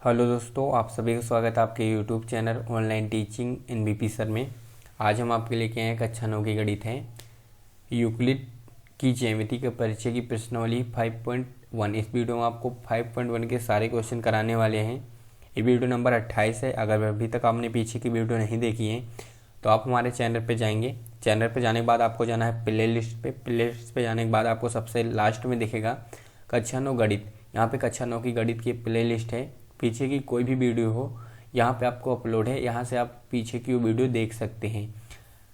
Hello दोस्तों, आप सभी का स्वागत है आपके YouTube channel online teaching NBP sir में। आज हम आपके लेके आए कक्षा 9 की गणित है यूक्लिड की ज्यामिति के परिचय की प्रश्नावली 5.1। इस वीडियो में आपको 5.1 के सारे क्वेश्चन कराने वाले हैं। ये वीडियो नंबर 28 है। अगर अभी तक आपने पीछे की वीडियो नहीं देखी है तो आप हमारे चैनल पर जाएंगे। चैनल पर जाने के बाद आपको जाना है प्ले लिस्ट पे। प्ले लिस्ट पे जाने के बाद आपको सबसे लास्ट में दिखेगा कक्षा 9 गणित। यहाँ पे कक्षा 9 की गणित की प्ले लिस्ट है। पीछे की कोई भी वीडियो हो यहाँ पे आपको अपलोड है, यहाँ से आप पीछे की वीडियो देख सकते हैं।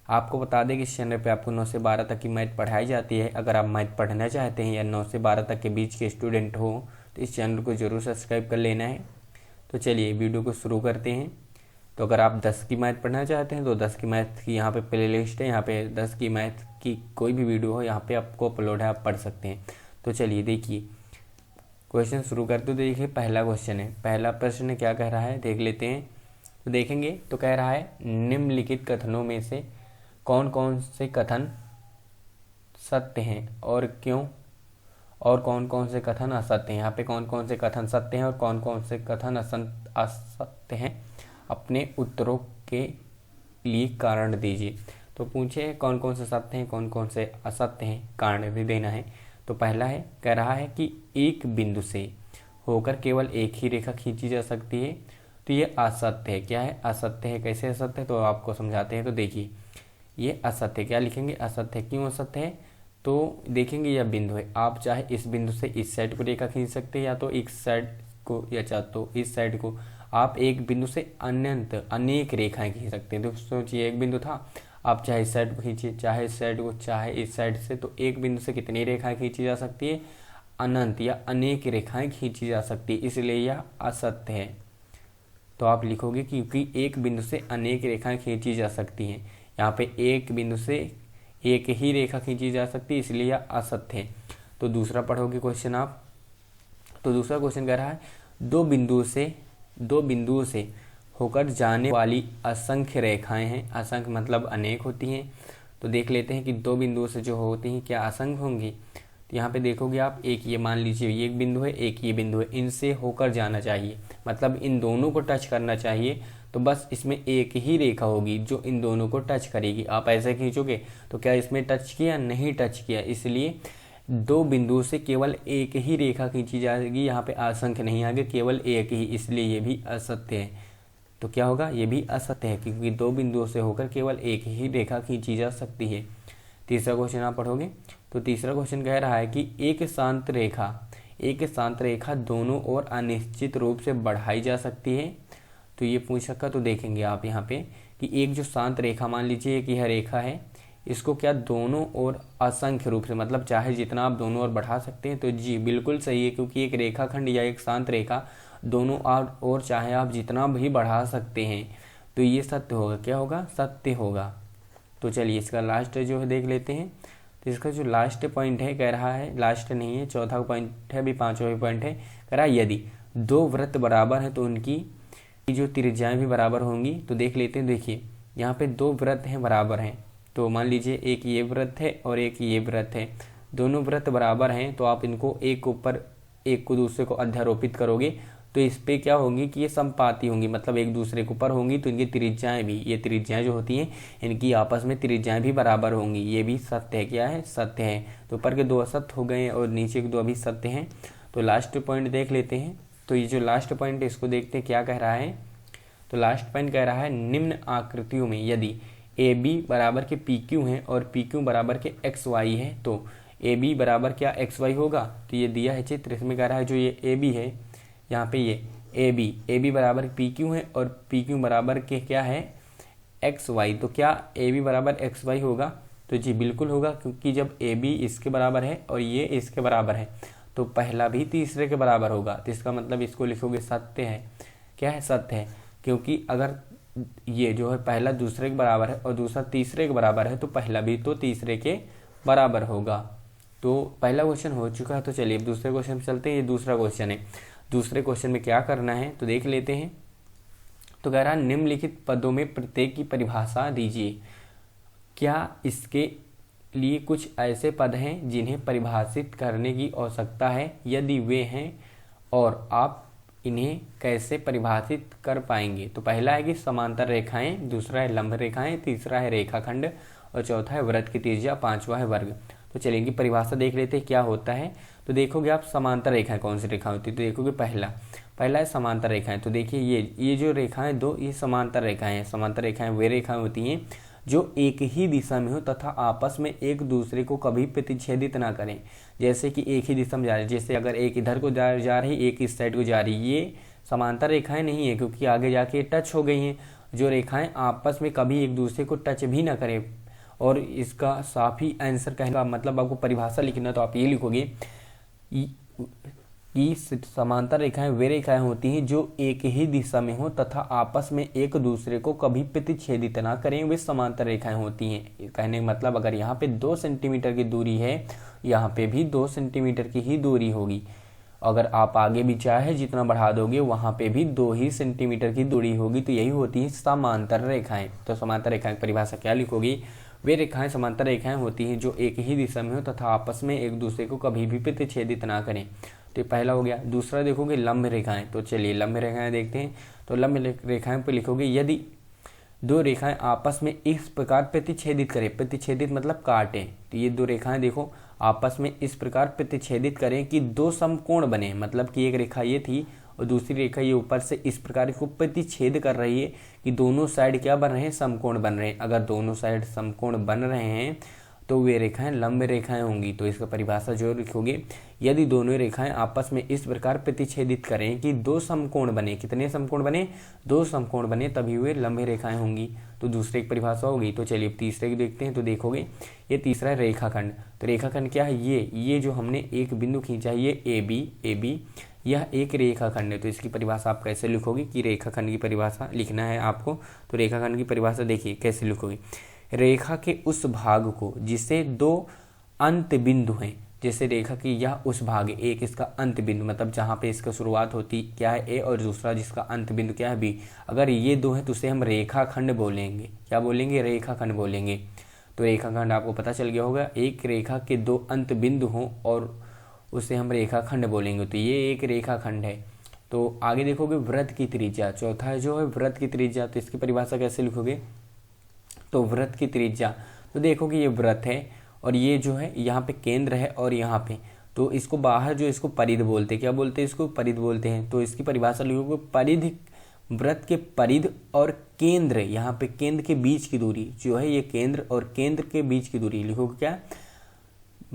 आपको बता दें कि इस चैनल पे आपको 9 से 12 तक की मैथ पढ़ाई जाती है। अगर आप मैथ पढ़ना चाहते हैं या 9 से 12 तक के बीच के स्टूडेंट हो तो इस चैनल को जरूर सब्सक्राइब कर लेना है। तो चलिए वीडियो को शुरू करते हैं। तो अगर आप 10 की मैथ पढ़ना चाहते हैं तो 10 की मैथ की यहाँ पे प्ले लिस्ट है। यहाँ पे 10 की मैथ की कोई भी वीडियो हो यहाँ पे आपको अपलोड है, आप पढ़ सकते हैं। तो चलिए देखिए क्वेश्चन शुरू करते। तो देखिए पहला क्वेश्चन है, पहला प्रश्न क्या कह रहा है देख लेते हैं। तो देखेंगे तो कह रहा है निम्नलिखित कथनों में से कौन कौन से कथन सत्य हैं और क्यों, और कौन कौन से कथन असत्य हैं। यहाँ पे कौन कौन से कथन सत्य हैं और कौन कौन से कथन असत्य हैं, अपने उत्तरों के लिए कारण दीजिए। तो पूछे कौन कौन से सत्य हैं कौन कौन से असत्य हैं, कारण भी देना है। तो पहला है, कह रहा है कि एक बिंदु से होकर केवल एक ही रेखा खींची जा सकती है। तो ये असत्य है। क्या है? असत्य है। कैसे असत्य है तो आपको समझाते हैं। तो देखिए ये असत्य, क्या लिखेंगे? असत्य है। क्यों असत्य है? तो देखेंगे यह बिंदु है, आप चाहे इस बिंदु से इस साइड को रेखा खींच सकते हैं या तो इस साइड को या चाहे तो इस साइड को। आप एक बिंदु से अनंत अनेक रेखाएं खींच सकते हैं। तो सोचिए एक बिंदु था, आप चाहे इस साइड को खींचिए चाहे इस साइड को चाहे इस साइड से, तो एक बिंदु से कितनी रेखाएं खींची जा सकती है? अनंत या अनेक रेखाएं खींची जा सकती है, इसलिए यह असत्य है। तो आप लिखोगे क्योंकि एक बिंदु से अनेक रेखाएं खींची जा सकती हैं। यहाँ पे एक बिंदु से एक ही रेखा खींची जा सकती है, इसलिए यह असत्य है। तो दूसरा पढ़ोगे क्वेश्चन आप। तो दूसरा क्वेश्चन कह रहा है दो बिंदुओं से होकर जाने वाली असंख्य रेखाएं हैं। असंख्य मतलब अनेक होती हैं। तो देख लेते हैं कि दो बिंदुओं से जो होती हैं क्या असंख्य होंगी। तो यहाँ पे देखोगे आप, एक ये मान लीजिए ये एक बिंदु है, एक ये बिंदु है, इनसे होकर जाना चाहिए, मतलब इन दोनों को टच करना चाहिए। तो बस इसमें एक ही रेखा होगी जो इन दोनों को टच करेगी। आप ऐसे खींचोगे तो क्या इसमें टच किया? नहीं टच किया, इसलिए दो बिंदुओं से केवल एक ही रेखा खींची जाएगी। यहाँ पे असंख्य नहीं आगे, केवल एक ही, इसलिए ये भी असत्य है। तो क्या होगा? ये भी असत्य है क्योंकि दो बिंदुओं से होकर केवल एक ही रेखा खींची जा सकती है। तीसरा क्वेश्चन आप पढ़ोगे। तो तीसरा क्वेश्चन कह रहा है कि एक शांत रेखा दोनों ओर अनिश्चित रूप से बढ़ाई जा सकती है। तो ये पूछ रखा। तो देखेंगे आप यहाँ पे कि एक जो शांत रेखा, मान लीजिए कि यह रेखा है, इसको क्या दोनों ओर असंख्य रूप से, मतलब चाहे जितना आप दोनों ओर बढ़ा सकते हैं। तो जी बिल्कुल सही है, क्योंकि एक रेखाखंड या एक शांत रेखा दोनों और चाहे आप जितना भी बढ़ा सकते हैं। तो ये सत्य होगा। क्या होगा? सत्य होगा। तो चलिए इसका लास्ट जो है देख लेते हैं। तो इसका जो लास्ट पॉइंट है, कह रहा है, लास्ट नहीं है, चौथा पॉइंट है, अभी पांचवा पॉइंट है। कह रहा है यदि दो वृत्त बराबर है तो उनकी जो त्रिज्याएं भी बराबर होंगी। तो देख लेते हैं। देखिए यहाँ पे दो वृत्त हैं, बराबर हैं। तो मान लीजिए एक ये वृत्त है और एक ये वृत्त है, दोनों वृत्त बराबर हैं। तो आप इनको एक ऊपर एक को दूसरे को अध्यारोपित करोगे तो इस पे क्या होंगी कि ये समपाती होंगी, मतलब एक दूसरे के ऊपर होंगी। तो इनकी त्रिज्याएं भी, ये त्रिज्याएं जो होती हैं इनकी आपस में त्रिज्याएं भी बराबर होंगी। ये भी सत्य है। क्या है? सत्य है। तो ऊपर के दो असत्य हो गए और नीचे के दो अभी सत्य हैं। तो लास्ट पॉइंट देख लेते हैं। तो ये जो लास्ट पॉइंट है इसको देखते हैं क्या कह रहा है। तो लास्ट पॉइंट कह रहा है निम्न आकृतियों में यदि ए बी बराबर के पी क्यू हैं और पी क्यू बराबर के एक्स वाई है तो ए बी बराबर क्या एक्स वाई होगा। तो ये दिया है चित्र, इसमें कह रहा है जो ये ए बी है, यहाँ पे ये ए बी बराबर पी क्यू है और पी क्यू बराबर के क्या है? X Y. तो क्या ए बी बराबर एक्स वाई होगा? तो जी बिल्कुल होगा, क्योंकि जब ए बी इसके बराबर है और ये इसके बराबर है तो पहला भी तीसरे के बराबर होगा। तो इसका मतलब इसको लिखोगे सत्य है। क्या है? सत्य है, क्योंकि अगर ये जो है पहला दूसरे के बराबर है और दूसरा तीसरे के बराबर है तो पहला भी तो तीसरे के बराबर होगा। तो पहला क्वेश्चन हो चुका है। तो चलिए अब दूसरे क्वेश्चन पे चलते हैं। ये दूसरा क्वेश्चन है। दूसरे क्वेश्चन में क्या करना है तो देख लेते हैं। तो कह रहा है निम्नलिखित पदों में प्रत्येक की परिभाषा दीजिए। क्या इसके लिए कुछ ऐसे पद हैं जिन्हें परिभाषित करने की आवश्यकता है? यदि वे हैं और आप इन्हें कैसे परिभाषित कर पाएंगे। तो पहला है कि समांतर रेखाएं, दूसरा है लंब रेखाएं, तीसरा है रेखाखंड और चौथा है वृत्त की त्रिज्या, पांचवा है वर्ग। तो चलिए इनकी परिभाषा देख लेते हैं क्या होता है। तो देखोगे आप समांतर रेखाएं कौन सी रेखा होती है, तो देखोगे पहला है समांतर रेखाएं। तो देखिए ये जो रेखाएं दो, ये समांतर रेखाएं हैं। समांतर रेखाएं वे रेखाएं होती हैं जो एक ही दिशा में हो तथा आपस में एक दूसरे को कभी प्रतिच्छेदित ना करें। जैसे कि एक ही दिशा में जा रही है, जैसे अगर एक इधर को जा रही, एक इस साइड को जा रही, ये समांतर रेखाएं नहीं है क्योंकि आगे जाके टच हो गई हैं। जो रेखाएं आपस में कभी एक दूसरे को टच भी ना करें। और इसका साफ ही आंसर कहने का मतलब आपको परिभाषा लिखना, तो आप ये लिखोगे कि समांतर रेखाएं वे रेखाएं होती हैं जो एक ही दिशा में हो तथा आपस में एक दूसरे को कभी प्रतिच्छेदित ना करें, वे समांतर रेखाएं होती हैं। कहने का मतलब अगर यहाँ पे 2 सेंटीमीटर की दूरी है, यहाँ पे भी 2 सेंटीमीटर की ही दूरी होगी। अगर आप आगे भी चाहे जितना बढ़ा दोगे वहां पे भी 2 ही सेंटीमीटर की दूरी होगी। तो यही होती है समांतर रेखाएं। तो समांतर रेखाएं की परिभाषा क्या लिखोगी, वे रेखाएं समांतर रेखाएं होती हैं जो एक ही दिशा में हो तथा आपस में एक दूसरे को कभी भी प्रतिच्छेदित ना करें। तो पहला हो गया। दूसरा देखोगे लंब रेखाएं। तो चलिए लंब रेखाएं देखते हैं। तो लंब रेखाएं पर लिखोगे यदि 2 रेखाएं आपस में इस प्रकार प्रतिच्छेदित करें, प्रतिच्छेदित मतलब काटें। तो ये 2 रेखाएं देखो आपस में इस प्रकार प्रतिच्छेदित करें कि 2 समकोण बने। मतलब कि एक रेखा ये थी और दूसरी रेखा ये ऊपर से इस प्रकार को प्रतिच्छेद कर रही है कि दोनों साइड क्या बन रहे हैं, समकोण बन रहे हैं। अगर दोनों साइड समकोण बन रहे हैं तो वे रेखाएं लंब रेखाएं होंगी। तो इसका परिभाषा जो लिखोगे, यदि दोनों रेखाएं आपस में इस प्रकार प्रतिच्छेदित करें कि 2 समकोण बने। कितने समकोण बने, 2 समकोण बने, तभी वे लंब रेखाएं होंगी। तो दूसरे की परिभाषा होगी। तो चलिए तीसरे की देखते हैं। तो देखोगे ये तीसरा है रेखाखंड। तो रेखाखंड क्या है, ये जो हमने एक बिंदु खींचा है ये ए बी यह एक रेखाखंड है। तो इसकी परिभाषा आप कैसे लिखोगे कि रेखाखंड की परिभाषा लिखना है आपको। तो रेखाखंड की परिभाषा देखिए कैसे लिखोगे, रेखा के उस भाग को जिसे 2 अंत बिंदु हैं। जैसे रेखा की यह उस भाग है, एक इसका अंत बिंदु मतलब जहां पे इसका शुरुआत होती क्या है ए, और दूसरा जिसका अंत बिंदु क्या है बी। अगर ये 2 है तो उसे हम रेखाखंड बोलेंगे। क्या बोलेंगे, रेखाखंड बोलेंगे। तो रेखाखंड आपको पता चल गया होगा, एक रेखा के 2 अंत बिंदु हों और उसे हम रेखाखंड बोलेंगे। तो ये एक रेखाखंड है। तो आगे देखोगे वृत्त की त्रिज्या, चौथा है जो है वृत्त की त्रिज्या। तो इसकी परिभाषा कैसे लिखोगे, तो वृत्त की त्रिज्या। तो देखोगे ये वृत्त है और ये जो है यहाँ पे केंद्र है और यहाँ पे, तो इसको बाहर जो इसको परिध बोलते हैं। क्या बोलते हैं, इसको परिध बोलते हैं। तो इसकी परिभाषा लिखोगे परिध, वृत्त के परिध और केंद्र, यहाँ पे केंद्र के बीच की दूरी जो है, ये केंद्र और केंद्र के बीच की दूरी लिखोगे क्या,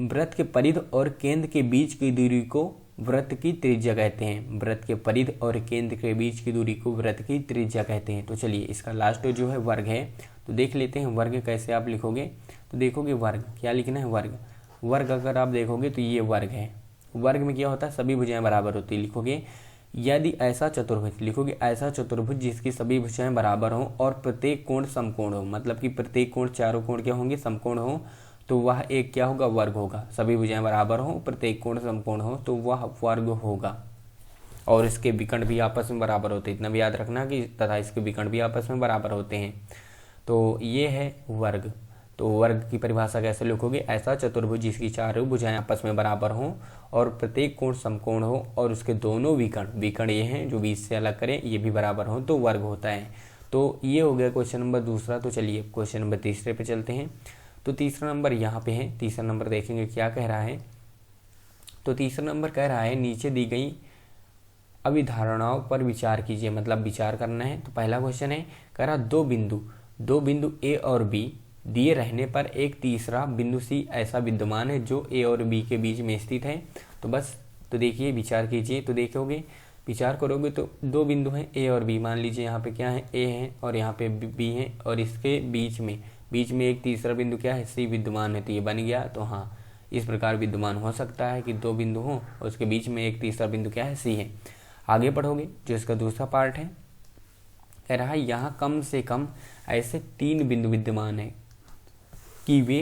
वृत्त के परिध और केंद्र के बीच की दूरी को वृत्त की त्रिज्या कहते हैं। वृत्त के परिध और केंद्र के बीच की दूरी को वृत्त की त्रिज्या कहते हैं। तो चलिए इसका लास्ट जो है वर्ग है। तो देख लेते हैं वर्ग कैसे आप लिखोगे। तो देखोगे वर्ग क्या लिखना है, वर्ग। वर्ग अगर आप देखोगे तो ये वर्ग है। वर्ग में क्या होता है, सभी भुजाएं बराबर होती है। लिखोगे यदि ऐसा चतुर्भुज, लिखोगे ऐसा चतुर्भुज जिसकी सभी भुजाएं बराबर हो और प्रत्येक कोण समकोण हो। मतलब कि प्रत्येक कोण, चारों कोण क्या होंगे, समकोण हो, तो वह एक क्या होगा, वर्ग होगा। सभी भुजाएं बराबर हो, प्रत्येक कोण समकोण हो, तो वह वर्ग होगा। और इसके विकर्ण भी आपस में बराबर होते हैं, इतना भी याद रखना कि तथा इसके विकर्ण भी आपस में बराबर होते हैं। तो ये है वर्ग। तो वर्ग की परिभाषा कैसे लिखोगे, ऐसा चतुर्भुज जिसकी चारों भुजाएं आपस में बराबर हों और प्रत्येक कोण समकोण हो और उसके दोनों विकर्ण ये हैं जो 20 से अलग करें, ये भी बराबर हो, तो वर्ग होता है। तो ये हो गया क्वेश्चन नंबर दूसरा। तो चलिए क्वेश्चन नंबर तीसरे पे चलते हैं। तो तीसरा नंबर यहाँ पे है। तीसरा नंबर देखेंगे क्या कह रहा है। तो तीसरा नंबर कह रहा है नीचे दी गई अभिधारणाओं पर विचार कीजिए, मतलब विचार करना है। तो पहला क्वेश्चन है, कह रहा दो बिंदु ए और बी दिए रहने पर एक तीसरा बिंदु सी ऐसा विद्यमान है जो ए और बी के बीच में स्थित है। तो बस, तो देखिए विचार कीजिए। तो देखोगे, विचार करोगे तो 2 बिंदु हैं ए और बी। मान लीजिए यहाँ पे क्या है, ए है और यहाँ पे बी है और इसके बीच में एक तीसरा बिंदु क्या है, सी विद्यमान है। तो ये बन गया। तो हाँ, इस प्रकार विद्यमान हो सकता है कि 2 बिंदु हों और उसके बीच में एक तीसरा बिंदु क्या है, सी है। आगे पढ़ोगे जो इसका दूसरा पार्ट है, कह रहा है यहाँ कम से कम ऐसे 3 बिंदु विद्यमान है कि वे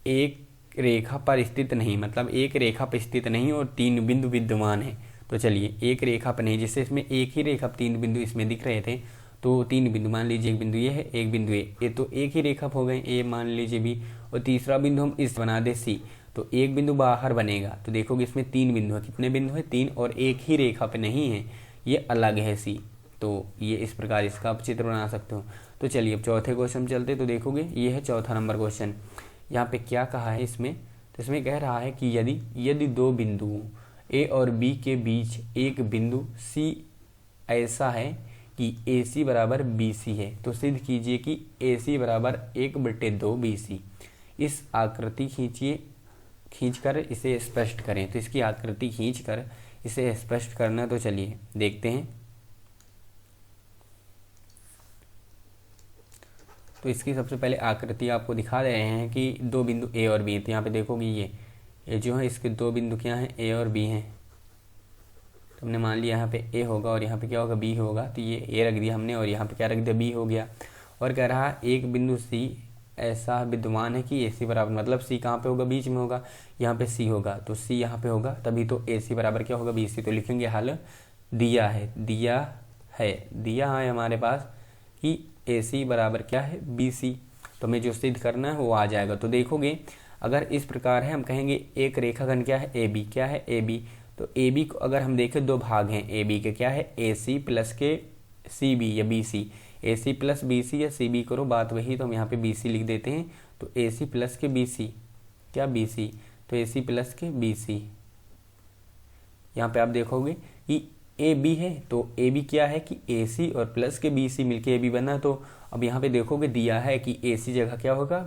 एक रेखा पर स्थित नहीं, मतलब एक रेखा पर स्थित नहीं और 3 बिंदु विद्यमान है। तो चलिए एक रेखा पर नहीं, जैसे इसमें एक ही रेखा 3 बिंदु इसमें दिख रहे थे, तो 3 बिंदु मान लीजिए, एक बिंदु ये है, एक बिंदु ये तो एक ही रेखा हो गए, ए मान लीजिए बी, और तीसरा बिंदु हम इस बना दे सी, तो एक बिंदु बाहर बनेगा। तो देखोगे इसमें 3 बिंदु है। कितने बिंदु है, 3, और एक ही रेखा पे नहीं है, ये अलग है सी। तो ये इस प्रकार इसका आप चित्र बना सकते हो। तो चलिए अब चौथे क्वेश्चन में चलते। तो देखोगे ये है चौथा नंबर क्वेश्चन। यहाँ पे क्या कहा है इसमें, तो इसमें कह रहा है कि यदि दो बिंदुओं ए और बी के बीच एक बिंदु सी ऐसा है कि ए सी बराबर बी सी है, तो सिद्ध कीजिए कि ए सी बराबर 1/2 बी सी। इस आकृति खींचकर इसे स्पष्ट करें। तो इसकी आकृति खींचकर इसे स्पष्ट करना, तो चलिए देखते हैं। तो इसकी सबसे पहले आकृति आपको दिखा रहे हैं कि दो बिंदु ए और बी। तो यहाँ पे देखोगे ये जो है इसके दो बिंदु क्या हैं, ए और बी हैं। तो हमने मान लिया यहाँ पे ए होगा और यहाँ पे क्या होगा, बी होगा। तो ये ए रख दिया हमने और यहाँ पे क्या रख दिया, बी हो गया। और कह रहा एक बिंदु सी ऐसा विद्यमान है कि ए सी बराबर, मतलब सी कहाँ पे होगा, बीच में होगा, यहाँ पे सी होगा। तो सी यहाँ पे होगा, तभी तो ए सी बराबर क्या होगा, बी सी। तो लिखेंगे हल दिया है हमारे पास कि ए सी बराबर क्या है, बी सी। तो हमें जो सिद्ध करना है वो आ जाएगा। तो देखोगे अगर इस प्रकार है, हम कहेंगे एक रेखाखंड क्या है, ए बी। क्या है, ए बी। तो ए बी को अगर हम देखें दो भाग हैं ए बी के, क्या है, ए सी प्लस के सी बी या बी सी। ए सी प्लस बी सी या सी बी करो, बात वही। तो हम यहाँ पे बी सी लिख देते हैं। तो ए सी प्लस के बी सी, क्या, बी सी। तो ए सी प्लस के बी सी। यहाँ पे आप देखोगे कि ए बी है, तो ए बी क्या है कि ए सी और प्लस के बी सी मिलके ए बी बना। तो अब यहाँ पे देखोगे दिया है कि ए सी जगह क्या होगा,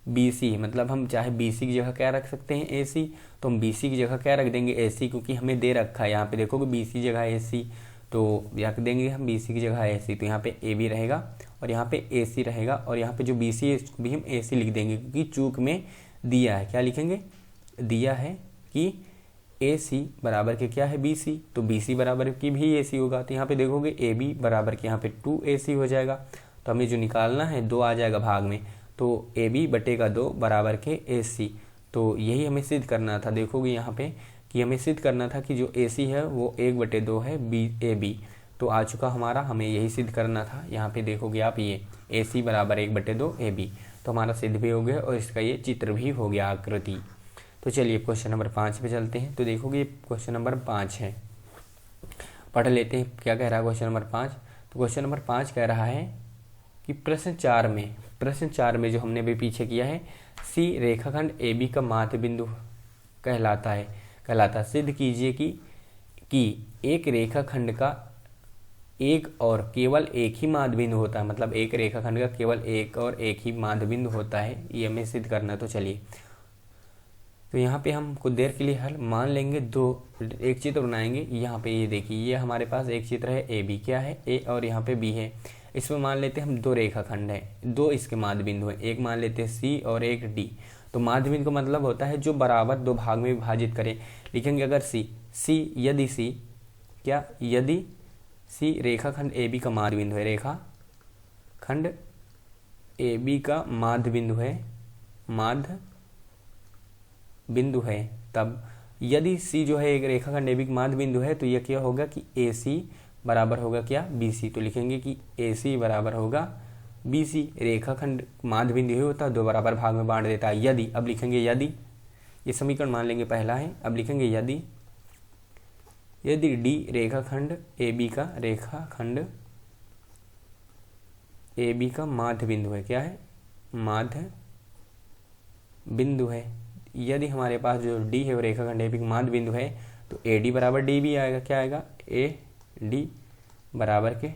बी सी। मतलब हम चाहे बी सी की जगह क्या रख सकते हैं, ए सी। तो हम बी सी की जगह क्या रख देंगे, ए सी, क्योंकि हमें दे रखा है। यहाँ पे देखोगे बी सी जगह ए सी, तो रख देंगे हम बी सी की जगह ए सी। तो यहाँ पे ए बी रहेगा और यहाँ पे ए सी रहेगा और यहाँ पे जो बी सी है इसको भी हम ए सी लिख देंगे, क्योंकि चूक में दिया है। क्या लिखेंगे, दिया है कि ए सी बराबर के क्या है, बी सी। तो बी सी बराबर की भी ए सी होगा। तो यहाँ पे देखोगे ए बी बराबर के यहाँ पे 2 ए सी हो जाएगा। तो हमें जो निकालना है 2 आ जाएगा भाग में। तो ए बी बटे का 2 बराबर के ए सी। तो यही हमें सिद्ध करना था। देखोगे यहाँ पे कि हमें सिद्ध करना था कि जो ए सी है वो 1/2 है बी ए बी। तो आ चुका हमारा, हमें यही सिद्ध करना था। यहाँ पे देखोगे आप ये ए सी बराबर 1/2 ए बी। तो हमारा सिद्ध भी हो गया और इसका ये चित्र भी हो गया, आकृति। तो चलिए क्वेश्चन नंबर 5 पे चलते हैं। तो देखोगे क्वेश्चन नंबर 5 है, पढ़ लेते हैं क्या कह रहा है क्वेश्चन नंबर 5। तो क्वेश्चन नंबर 5 कह रहा है कि प्रश्न 4 में जो हमने अभी पीछे किया है, सी रेखाखंड ए बी का माध्य बिंदु कहलाता। सिद्ध कीजिए कि एक रेखाखंड का एक और केवल एक ही माध्य बिंदु होता है। मतलब एक रेखाखंड का केवल एक और एक ही माध्य बिंदु होता है, ये हमें सिद्ध करना। तो चलिए, तो यहाँ पे हम कुछ देर के लिए हल मान लेंगे, एक चित्र बनाएंगे। यहाँ पे ये देखिए, ये हमारे पास एक चित्र है ए बी, क्या है, ए और यहाँ पे बी है। इसमें मान लेते हैं हम 2 रेखाखंड है, 2 इसके माध्य बिंदु है। एक मान लेते हैं सी और एक डी। तो माध्य बिंदु का मतलब होता है जो बराबर 2 भाग में विभाजित करे। लिखेंगे अगर यदि सी रेखाखंड ए बी का माध्य बिंदु है, रेखाखंड ए बी का माध्य बिंदु है, तब यदि सी जो है एक रेखाखंड ए बी का माध्य बिंदु है, तो यह क्या होगा कि ए सी बराबर होगा क्या, बी सी। तो लिखेंगे कि ए सी बराबर होगा बी सी। रेखाखंड माध्य बिंदु ही होता है, 2 बराबर भाग में बांट देता है। यदि, अब लिखेंगे यदि, ये समीकरण मान लेंगे पहला है। अब लिखेंगे यदि डी रेखाखंड ए बी का माध्य बिंदु है, क्या है, माध्य बिंदु है। यदि हमारे पास जो डी है वो रेखाखंड ए बी का माध्य बिंदु है, तो ए डी बराबर डी बी आएगा। क्या आएगा, ए डी बराबर के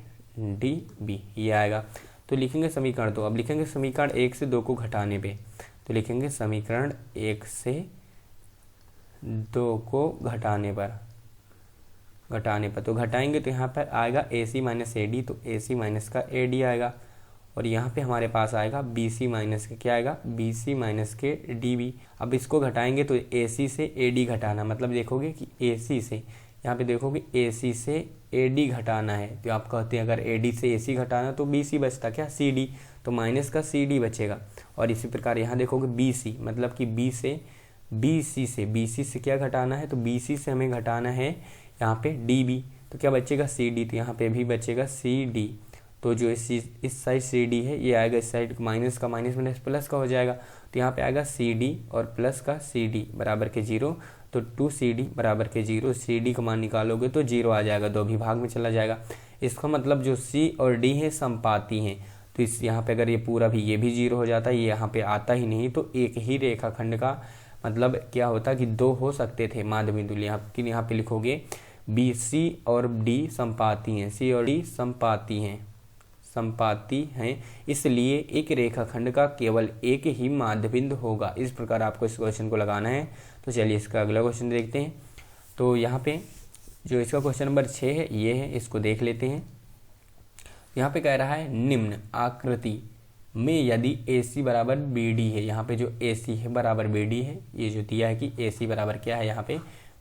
डी बी, ये आएगा। तो लिखेंगे समीकरण 2। अब लिखेंगे समीकरण 1 से 2 को घटाने पे। तो लिखेंगे समीकरण 1 से 2 को घटाने पर तो घटाएंगे तो यहाँ पर आएगा ए सी माइनस ए डी। तो ए सी माइनस का ए डी आएगा और यहाँ पे हमारे पास आएगा बी सी माइनस के, क्या आएगा, बी सी माइनस के डी बी। अब इसको घटाएंगे तो ए सी से ए डी घटाना, मतलब देखोगे कि ए सी से, यहाँ पे देखोगे ए सी से ए डी घटाना है। तो आप कहते हैं अगर ए डी से ए सी घटाना तो बी सी बचता, क्या, सी डी। तो माइनस का सी डी बचेगा। और इसी प्रकार यहाँ देखोगे बी सी, मतलब कि बी सी से क्या घटाना है, तो बी सी से हमें घटाना है यहाँ पे डी बी। तो क्या बचेगा, सी डी। तो यहाँ पे भी बचेगा सी डी। तो जो इस साइड सी डी है, ये आएगा इस साइड माइनस का माइनस प्लस का हो जाएगा। तो यहाँ पे आएगा सी डी और प्लस का सी डी बराबर के 0। तो 2CD बराबर के 0, CD का मान निकालोगे तो 0 आ जाएगा, 2 भी भाग में चला जाएगा। इसका मतलब जो C और D है समपाती हैं, तो इस यहाँ पे अगर ये पूरा भी ये भी 0 हो जाता है, ये यहाँ पे आता ही नहीं, तो एक ही रेखाखंड का मतलब क्या होता कि 2 हो सकते थे माध्य बिंदु। यहाँ पे लिखोगे BC और D समपाती हैं, C और D समपाती हैं, इसलिए एक रेखाखंड का केवल एक ही माध्य बिंदु होगा। इस प्रकार आपको इस क्वेश्चन को लगाना है। तो चलिए इसका अगला क्वेश्चन देखते हैं। तो यहाँ पे जो इसका क्वेश्चन नंबर 6 है ये है, इसको देख लेते हैं। यहाँ पे कह रहा है निम्न आकृति में यदि AC बराबर BD है, यहाँ पे जो AC है बराबर BD है, ये जो दिया है कि AC बराबर क्या है यहाँ पे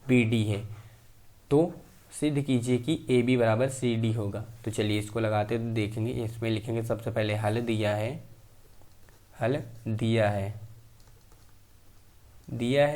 BD है, तो सिद्ध कीजिए कि AB बराबर CD होगा। तो चलिए इसको लगाते तो देखेंगे, इसमें लिखेंगे सबसे पहले हल दिया है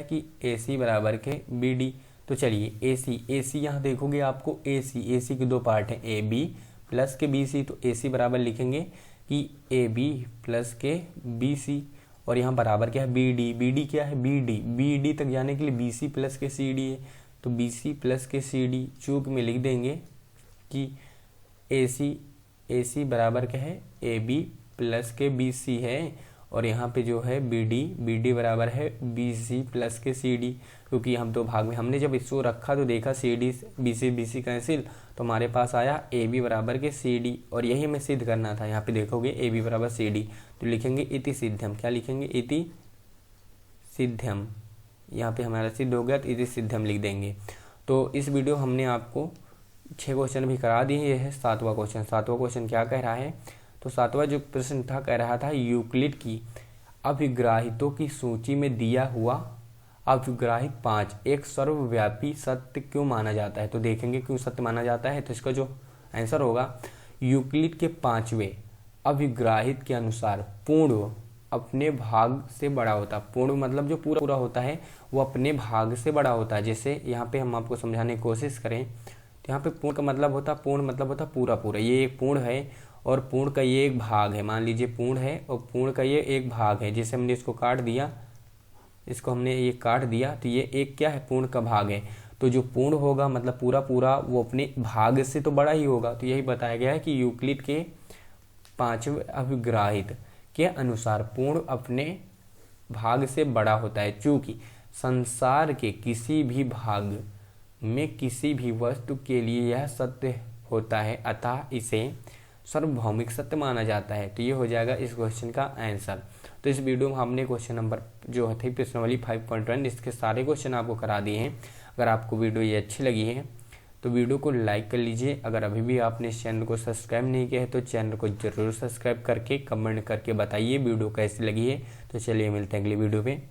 कि AC बराबर के BD। तो चलिए AC यहाँ देखोगे आपको AC के 2 पार्ट हैं, AB प्लस के BC, तो AC बराबर लिखेंगे कि AB प्लस के BC, और यहाँ बराबर क्या है BD क्या है BD तक जाने के लिए BC प्लस के CD है, तो BC प्लस के CD चूक में लिख देंगे कि AC बराबर क्या है AB प्लस के BC है, और यहाँ पे जो है BD बराबर है BC प्लस के CD, क्योंकि हम 2 भाग में हमने जब इसको रखा तो देखा CD BC कैंसिल, तो हमारे पास आया AB बराबर के CD, और यही हमें सिद्ध करना था। यहाँ पे देखोगे AB बराबर CD, तो लिखेंगे इति सिद्धम, क्या लिखेंगे इति सिद्धम, यहाँ पे हमारा सिद्ध हो गया तो इति सिद्धम लिख देंगे। तो इस वीडियो हमने आपको 6 क्वेश्चन भी करा दिए, ये है 7वां क्वेश्चन। 7वां क्वेश्चन क्या कह रहा है, तो 7वां जो प्रश्न था कह रहा था यूक्लिड की अभिग्राहितों की सूची में दिया हुआ अभिग्राहित 5 एक सर्वव्यापी सत्य क्यों माना जाता है। तो देखेंगे क्यों सत्य माना जाता है, तो इसका जो आंसर होगा यूक्लिड के 5वें अभिग्राहित के अनुसार पूर्ण अपने भाग से बड़ा होता है। पूर्ण मतलब जो पूरा होता है वो अपने भाग से बड़ा होता है। जैसे यहाँ पे हम आपको समझाने की कोशिश करें तो यहाँ पे पूर्ण का मतलब होता पूरा, ये एक पूर्ण है और पूर्ण का ये एक भाग है। मान लीजिए पूर्ण है और पूर्ण का ये एक भाग है, जैसे हमने इसको काट दिया, तो ये एक क्या है पूर्ण का भाग है। तो जो पूर्ण होगा मतलब पूरा वो अपने भाग से तो बड़ा ही होगा। तो यही बताया गया है कि यूक्लिड के 5वें अभिग्राहित के अनुसार पूर्ण अपने भाग से बड़ा होता है, चूंकि संसार के किसी भी भाग में किसी भी वस्तु के लिए यह सत्य होता है, अतः इसे सार्वभौमिक सत्य माना जाता है। तो ये हो जाएगा इस क्वेश्चन का आंसर। तो इस वीडियो में हमने क्वेश्चन नंबर जो थी प्रश्नावली 5.1 इसके सारे क्वेश्चन आपको करा दिए हैं। अगर आपको वीडियो ये अच्छी लगी है तो वीडियो को लाइक कर लीजिए। अगर अभी भी आपने इस चैनल को सब्सक्राइब नहीं किया है तो चैनल को जरूर सब्सक्राइब करके कमेंट करके बताइए वीडियो कैसी लगी है। तो चलिए मिलते हैं अगली वीडियो पे।